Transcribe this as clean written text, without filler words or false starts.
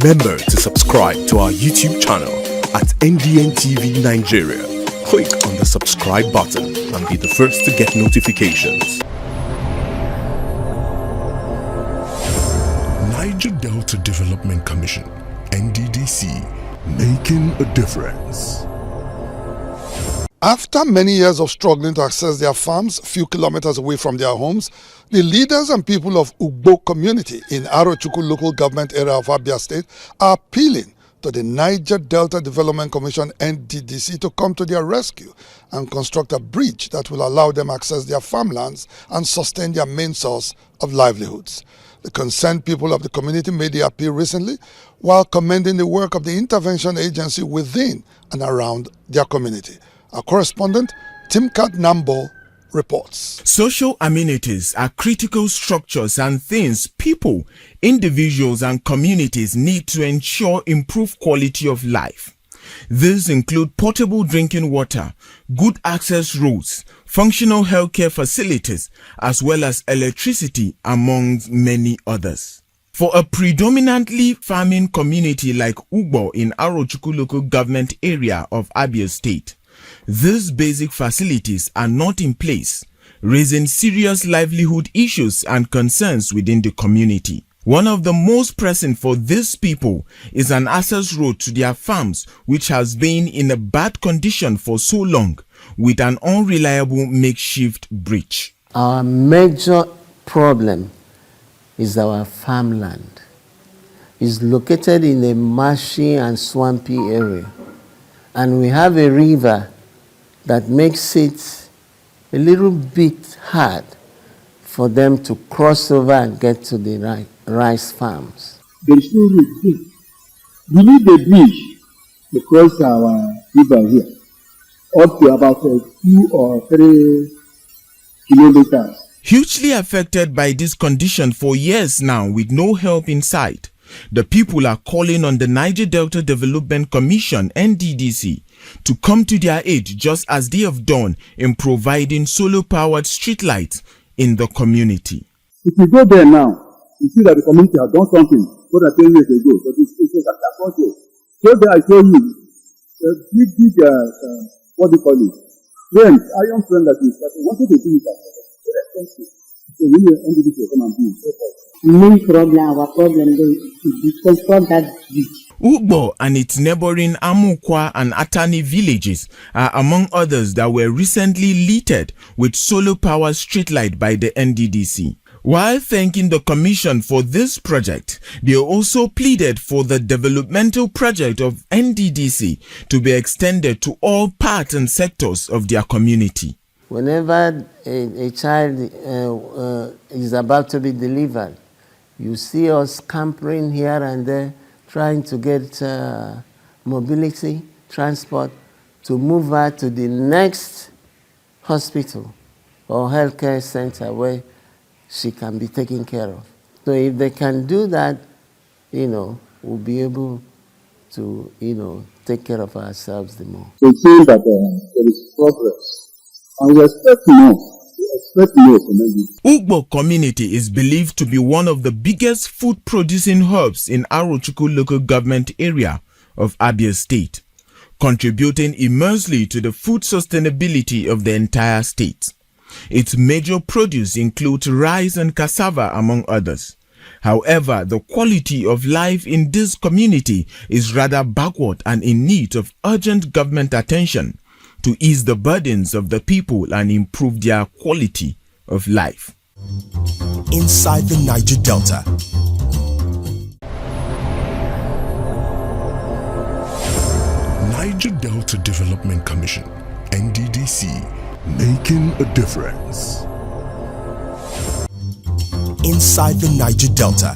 Remember to subscribe to our YouTube channel at NDN Nigeria. Click on the subscribe button and be the first to get notifications. Niger Delta Development Commission, NDDC, making a difference. After many years of struggling to access their farms a few kilometers away from their homes, the leaders and people of Ugbo community in Arochukwu local government area of Abia state are appealing to the Niger Delta Development Commission NDDC to come to their rescue and construct a bridge that will allow them access their farmlands and sustain their main source of livelihoods. The concerned people of the community made the appeal recently while commending the work of the intervention agency within and around their community. Our correspondent, Timkat Nambo, reports. Social amenities are critical structures and things people, individuals and communities need to ensure improved quality of life. These include potable drinking water, good access roads, functional healthcare facilities, as well as electricity, among many others. For a predominantly farming community like Ugbo in Arochukwu local government area of Abia state, these basic facilities are not in place, raising serious livelihood issues and concerns within the community. One of the most pressing for these people is an access road to their farms, which has been in a bad condition for so long, with an unreliable makeshift bridge. Our major problem is our farmland. It's located in a marshy and swampy area, and we have a river that makes it a little bit hard for them to cross over and get to the rice farms. There is no road here. We need a bridge to cross our river here, up to about 2 or 3 kilometers. Hugely affected by this condition for years now with no help in sight, the people are calling on the Niger Delta Development Commission, NDDC, to come to their aid just as they have done in providing solar-powered streetlights in the community. If you go there now, you see that the community has done something more than 10 years ago, but it's after 4 years. So there I show you, what do you call it? Friends, iron friend that is, but they wanted to do it as very expensive. So we need NDDC to come and do it. Main problem, our problem is to construct that bridge. Ugbo and its neighboring Amuqua and Atani villages are among others that were recently littered with solar-powered streetlight by the NDDC. While thanking the commission for this project, they also pleaded for the developmental project of NDDC to be extended to all parts and sectors of their community. Whenever a child is about to be delivered, you see us scampering here and there, trying to get mobility, transport, to move her to the next hospital or healthcare center where she can be taken care of. So if they can do that, we'll be able to, take care of ourselves the more. So it seems that there is progress, and we expect more. Ugbo community is believed to be one of the biggest food-producing hubs in Arochukwu local government area of Abia state, contributing immensely to the food sustainability of the entire state. Its major produce include rice and cassava, among others. However, the quality of life in this community is rather backward and in need of urgent government attention to ease the burdens of the people and improve their quality of life. Inside the Niger Delta. Niger Delta Development Commission, NDDC, making a difference. Inside the Niger Delta.